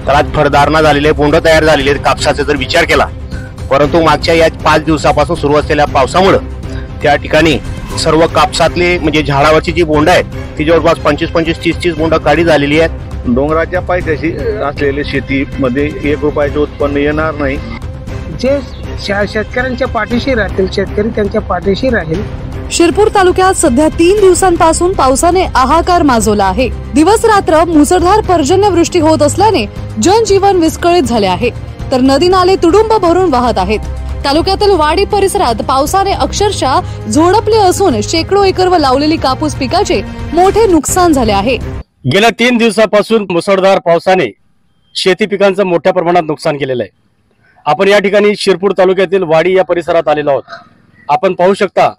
तर आज फळधारणा झालेले बोंड तयार झालेले कापसाचा जर विचार केला, परंतु मागच्या या 5 दिवसापासून सुरू असलेल्या पावसामुळे त्या ठिकाणी सर्व कापसातले म्हणजे झाडावरची जी बोंड आहेत ती जवळपास 25-25, 30-30 बोंड काढी झालेली आहेत। डोंगराच्या पायथ्याशी असलेले शेतीमध्ये 1 रुपयाचे उत्पन्न येणार नाही। जे शेतकऱ्यांच्या पाठीशी राहतील, शेतकरी त्यांच्या पाठीशी राहील। शिरपूर तालुक्यात सध्या 3 दिवसांपासून पावसाने हाहाकार माजवला आहे। दिवस रात्र मुसळधार पर्जन्यवृष्टी होत असल्याने जनजीवन विस्कळीत झाले आहे, तर नदी नाले तुडुंब भरून वाहत आहेत। तालुक्यातील वाडी परिसरात पावसाने अक्षरशः झोडपले असून शेकडो एकरवर लावलेली कापूस पिकाचे मोठे नुकसान झाले आहे। गेल्या 3 दिवसापासून मुसळधार पावसाने शेती पिकांचं मोठ्या प्रमाणात नुकसान केलेलं आहे। आपण या ठिकाणी शिरपूर तालुक्यातील वाडी या परिसरात आलेलो आहोत। आपण पाहू शकता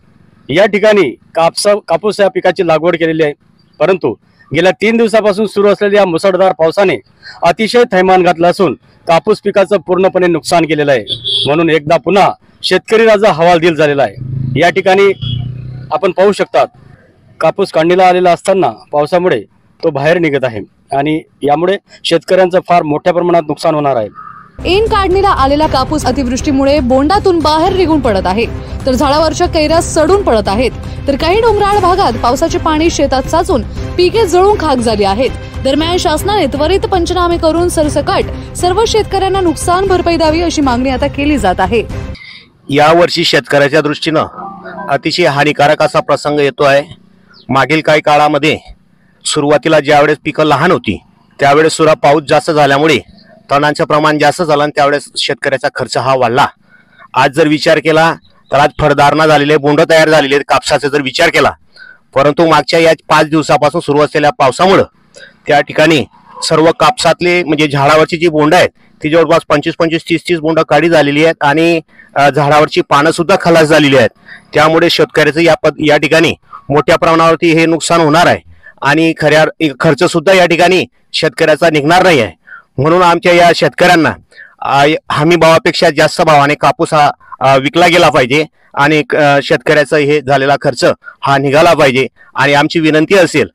या ठिकाणी कापूस या पिकाची लागवड केलेली आहे, परंतु गेल्या 3 दिवसापासून सुरू असलेल्या मुसळधार पावसाने अतिशय थैमान घातलं असून कापूस पिकाचं पूर्णपणे नुकसान केलेलं आहे। म्हणून एकदा पुन्हा शेतकरी राजा हवालदिल झालेला आहे। या ठिकाणी आपण पाहू शकतात कापूस काढणीला आलेला असताना पावसामुळे तो बाहेर निघत आहे आणि यामुळे शेतकऱ्यांचं फार मोठ्या प्रमाणात नुकसान होणार आहे। ऐन काढणीला आलेला कापूस अतिवृष्टीमुळे बोंडातून बाहेर निघून पडत आहे, तर झाडावरच्या कैऱ्या सडून पडत आहेत, तर काही डोंगराळ भागात पावसाचे पाणी शेतात साचून पिके जळून खाक झाली आहेत। दरम्यान शासनाने त्वरित पंचनामे करून सरसकट सर्व शेतकऱ्यांना नुकसान भरपाई द्यावी अशी मागणी आता केली जात आहे। या वर्षी शेतकऱ्याच्या दृष्टीनं अतिशय हानिकारक असा प्रसंग येतो आहे। मागील काही काळामध्ये सुरुवातीला ज्यावेळेस पिकं लहान होती त्यावेळेस सुद्धा पाऊस जास्त झाल्यामुळे तणांचं प्रमाण जास्त झालं आणि त्यावेळेस शेतकऱ्याचा खर्च हा वाढला। आज जर विचार केला तर आज फळधारणा झालेले बोंड तयार झालेले कापसाचा जर विचार केला, परंतु मागच्या या 5 दिवसापासून सुरू असलेल्या पावसामुळे त्या ठिकाणी सर्व कापसातले म्हणजे झाडावरची जी बोंड आहेत ती जवळपास 25-25, 30-30 बोंड काढी झालेली आहेत आणि झाडावरची पानं सुद्धा खलास झालेली आहेत। त्यामुळे शेतकऱ्याचं या ठिकाणी मोठ्या प्रमाणावरती हे नुकसान होणार आहे आणि खर्च सुद्धा या ठिकाणी शेतकऱ्याचा निघणार नाही आहे। म्हणून आमच्या या शेतकऱ्यांना हमी भावापेक्षा जास्त भावाने कापूस हा विकला गेला पाहिजे आणि शेतकऱ्याचा हे झालेला खर्च हा निघाला पाहिजे। आणि आमची विनंती असेल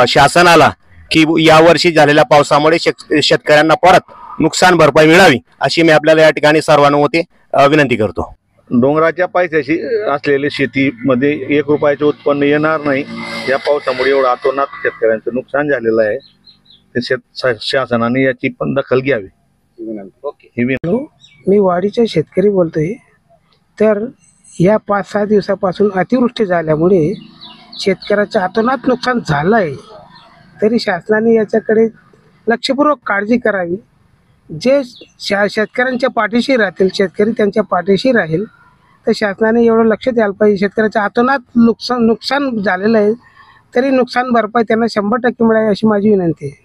शासनाला की यावर्षी झालेल्या पावसामुळे शेतकऱ्यांना परत नुकसान भरपाई मिळावी अशी मी आपल्याला या ठिकाणी सर्वानुमते विनंती करतो। डोंगराच्या पायथ्याशी असलेले शेतीमध्ये 1 रुपयाचे उत्पन्न येणार नाही। या पावसामुळे एवढं अतोनात शेतकऱ्यांचं नुकसान झालेलं आहे, शासनाने याची पण दखल घ्यावी। मी वाडीचा शेतकरी बोलतोय। तर या 5-6 दिवसापासून अतिवृष्टी झाल्यामुळे शेतकऱ्याचं अतोनात नुकसान झालं आहे, तरी शासनाने याच्याकडे लक्षपूर्वक काळजी करावी। जे शेतकऱ्यांच्या पाठीशी राहतील, शेतकरी त्यांच्या पाठीशी राहील, तर शासनाने एवढं लक्ष द्यायला पाहिजे। शेतकऱ्याचं अतोनात नुकसान झालेलं आहे, तरी नुकसान भरपाई त्यांना 100% मिळावी अशी माझी विनंती आहे।